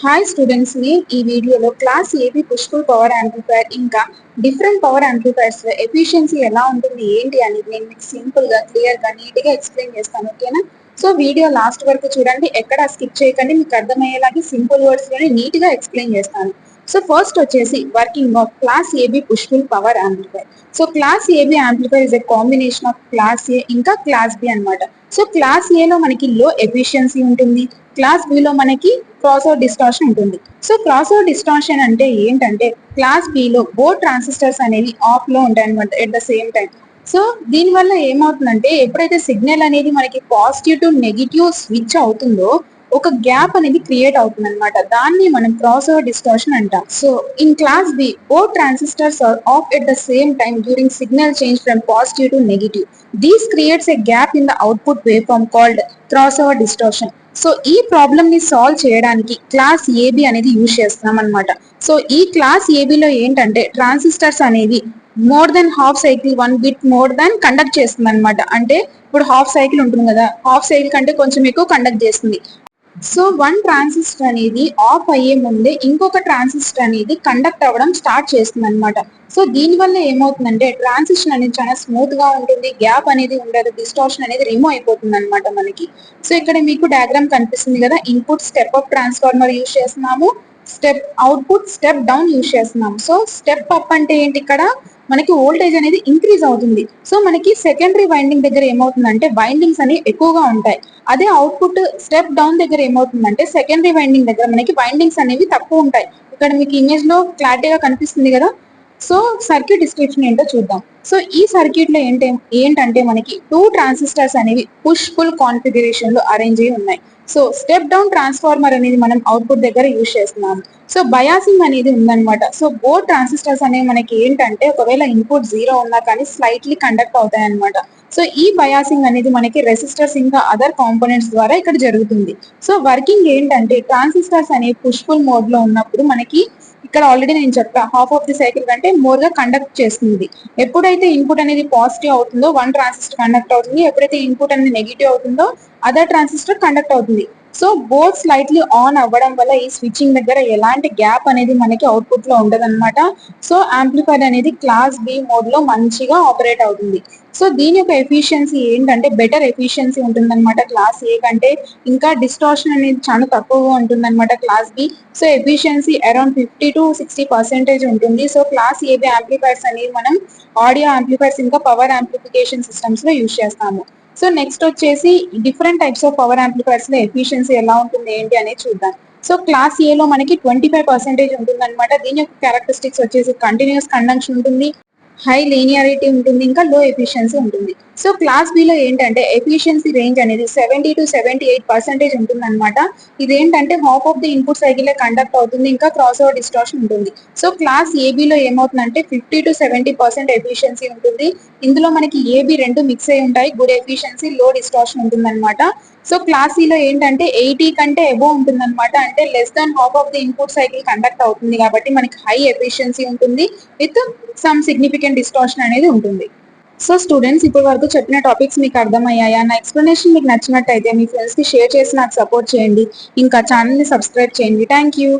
Hi students, నేను ఈ వీడియోలో class AB push pull power amplifier ఇంకా డిఫరెంట్ పవర్ యాంప్లిఫైయర్స్ ఎఫిషియన్సీ ఎలా ఉంటుంది ఏంటి అనేది నేను మీకు సింపుల్ గా క్లియర్ గా నీట్ గా ఎక్స్ప్లెయిన్ చేస్తాను. ఓకేనా? సో వీడియో లాస్ట్ వరకు చూడండి, ఎక్కడ స్కిప్ చేయకండి. మీకు అర్థమయ్యేలాగా సింపుల్ వర్డ్స్ లోనే నీట్ గా ఎక్స్ప్లెయిన్ చేస్తాను. సో ఫస్ట్ వచ్చేసి working of class AB push pull power amplifier. So class AB amplifier is a combination of class A ఇంకా క్లాస్ బి అన్నమాట. సో క్లాస్ ఏలో మనకి లో ఎఫిషియన్సీ ఉంటుంది, క్లాస్ బి లో మనకి క్రాస్ ఓవర్ డిస్టార్షన్ ఉంటుంది. So crossover distortion అంటే ఏంటంటే క్లాస్ బి లో బోత్ ట్రాన్సిస్టర్స్ అనేవి ఆఫ్ లో ఉంటాయి అనమాట at the same time. So దీని వల్ల ఏమవుతుందంటే ఎప్పుడైతే సిగ్నల్ అనేది మనకి పాజిటివ్ టు నెగిటివ్ స్విచ్ అవుతుందో ఒక గ్యాప్ అనేది క్రియేట్ అవుతుంది అనమాట. దాన్ని మనం క్రాస్ ఓవర్ డిస్టార్షన్ అంటాం. So in class B both transistors are off at the same time during signal change from positive to negative. These creates a gap in the output waveform called crossover distortion. So ఈ problem ని solve చేయడానికి class AB అనేది use చేస్తున్నాం అనమాట. So ఈ class ఏబిలో ఏంటంటే transistors అనేవి more than half cycle 1 bit more than conduct చేస్తుంది అనమాట. అంటే ఇప్పుడు హాఫ్ సైకిల్ ఉంటుంది కదా, హాఫ్ సైకిల్ కంటే కొంచెం ఎక్కువ కండక్ట్ చేస్తుంది. సో వన్ ట్రాన్సిస్టర్ అనేది ఆఫ్ అయ్యే ముందే ఇంకొక ట్రాన్సిస్టర్ అనేది కండక్ట్ అవ్వడం స్టార్ట్ చేస్తుంది అనమాట. సో దీని వల్ల ఏమవుతుందంటే ట్రాన్సిషన్ అనేది చాలా స్మూత్ గా ఉంటుంది, గ్యాప్ అనేది ఉండదు, డిస్టార్షన్ అనేది రిమూవ్ అయిపోతుంది అనమాట మనకి. సో ఇక్కడ మీకు డయాగ్రామ్ కనిపిస్తుంది కదా, input step up transformer use చేస్తున్నాము, step output step down use చేస్తున్నాము. సో స్టెప్ అప్ అంటే ఏంటి, ఇక్కడ మనకి వోల్టేజ్ అనేది ఇంక్రీజ్ అవుతుంది. సో మనకి సెకండరీ వైండింగ్ దగ్గర ఏమవుతుందంటే వైండింగ్స్ అనేవి ఎక్కువగా ఉంటాయి. అదే అవుట్పుట్ స్టెప్ డౌన్ దగ్గర ఏమవుతుందంటే సెకండరీ వైండింగ్ దగ్గర మనకి వైండింగ్స్ అనేవి తక్కువ ఉంటాయి. ఇక్కడ మీకు ఇమేజ్ లో క్లారిటీగా కనిపిస్తుంది కదా. సో సర్క్యూట్ డిస్క్రిప్షన్ ఏంటో చూద్దాం. సో ఈ సర్క్యూట్ లో ఏంటంటే మనకి 2 ట్రాన్సిస్టర్స్ అనేవి పుష్ పుల్ కాన్ఫిగరేషన్ లో అరేంజ్ అయి ఉన్నాయి. సో స్టెప్ డౌన్ ట్రాన్స్ఫార్మర్ అనేది మనం అవుట్పుట్ దగ్గర యూజ్ చేస్తున్నాము. సో బయాసింగ్ అనేది ఉందన్నమాట. సో బోత్ ట్రాన్సిస్టర్స్ అనేవి మనకి ఏంటంటే ఒకవేళ ఇన్పుట్ 0 ఉన్నా కానీ స్లైట్లీ కండక్ట్ అవుతాయి అనమాట. సో ఈ బయాసింగ్ అనేది మనకి రెసిస్టర్స్ ఇంకా అదర్ కాంపోనెంట్స్ ద్వారా ఇక్కడ జరుగుతుంది. సో వర్కింగ్ ఏంటంటే ట్రాన్సిస్టర్స్ అనేవి పుష్ పుల్ మోడ్ లో ఉన్నప్పుడు మనకి ఇక్కడ ఆల్రెడీ నేను చెప్పా, హాఫ్ ఆఫ్ ది సైకిల్ కంటే మోర్ గా కండక్ట్ చేస్తుంది. ఎప్పుడైతే ఇన్పుట్ అనేది పాజిటివ్ అవుతుందో వన్ ట్రాన్సిస్టర్ కండక్ట్ అవుతుంది, ఎప్పుడైతే ఇన్పుట్ అనేది నెగిటివ్ అవుతుందో అదర్ ట్రాన్సిస్టర్ కండక్ట్ అవుతుంది. సో బోత్ స్లైట్లీ ఆన్ అవ్వడం వల్ల ఈ స్విచ్చింగ్ దగ్గర ఎలాంటి గ్యాప్ అనేది మనకి అవుట్పుట్ లో ఉండదు అనమాట. సో యాంప్లిఫైర్ అనేది క్లాస్ బి మోడ్ లో మంచిగా ఆపరేట్ అవుతుంది. సో దీని యొక్క ఎఫిషియన్సీ ఏంటంటే బెటర్ ఎఫిషియన్సీ ఉంటుందన్నమాట క్లాస్ ఏ కంటే, ఇంకా డిస్టార్షన్ అనేది చాలా తక్కువగా ఉంటుందన్నమాట class B. So efficiency around 50-60% ఉంటుంది. సో క్లాస్ ఏబి యాంప్లిఫైర్స్ అనేవి మనం ఆడియో యాంప్లిఫైర్స్ ఇంకా పవర్ యాంప్లిఫికేషన్ సిస్టమ్స్ లో యూజ్ చేస్తాము. సో నెక్స్ట్ వచ్చేసి different types of power amplifiers లో ఎఫిషియన్సీ ఎలా ఉంటుంది ఏంటి అనేది చూద్దాం. సో క్లాస్ ఏ లో మనకి 25% ఉంటుంది అనమాట. దీని యొక్క క్యారెక్టరిస్టిక్స్ వచ్చేసి కంటిన్యూస్ కండక్షన్ ఉంటుంది, హై లీనియారిటీ ఉంటుంది, ఇంకా లో ఎఫిషియన్సీ ఉంటుంది. సో క్లాస్ బి లో ఏంటంటే ఎఫిషియన్సీ రేంజ్ అనేది 70-78% ఉంటుంది అనమాట. ఇదేంటంటే half of the input cycle conduct అవుతుంది, ఇంకా క్రాస్ ఓవర్ డిస్టార్షన్ ఉంటుంది. సో క్లాస్ ఏబిలో ఏమవుతుందంటే 50-70% ఎఫిషియన్సీ ఉంటుంది. ఇందులో మనకి ఏబి రెండు మిక్స్ అయి ఉంటాయి, గుడ్ ఎఫిషియన్సీ, లో డిస్టార్షన్ ఉంటుంది అనమాట. సో క్లాస్ సిలో ఏంటంటే 80 కంటే అబోవ్ ఉంటుంది అనమాట. అంటే less than half of the input cycle conduct అవుతుంది కాబట్టి మనకి హై ఎఫిషియన్సీ ఉంటుంది విత్ సమ్ సిగ్నిఫికెంట్ డిస్టార్షన్ అనేది ఉంటుంది. సో స్టూడెంట్స్, ఇప్పటి వరకు చెప్పిన టాపిక్స్ మీకు అర్థమయ్యాయా? నా ఎక్స్ప్లెనేషన్ మీకు నచ్చినట్టయితే మీ ఫ్రెండ్స్ కి షేర్ చేసి నాకు సపోర్ట్ చేయండి, ఇంకా ఛానల్ ని సబ్స్క్రైబ్ చేయండి. Thank you.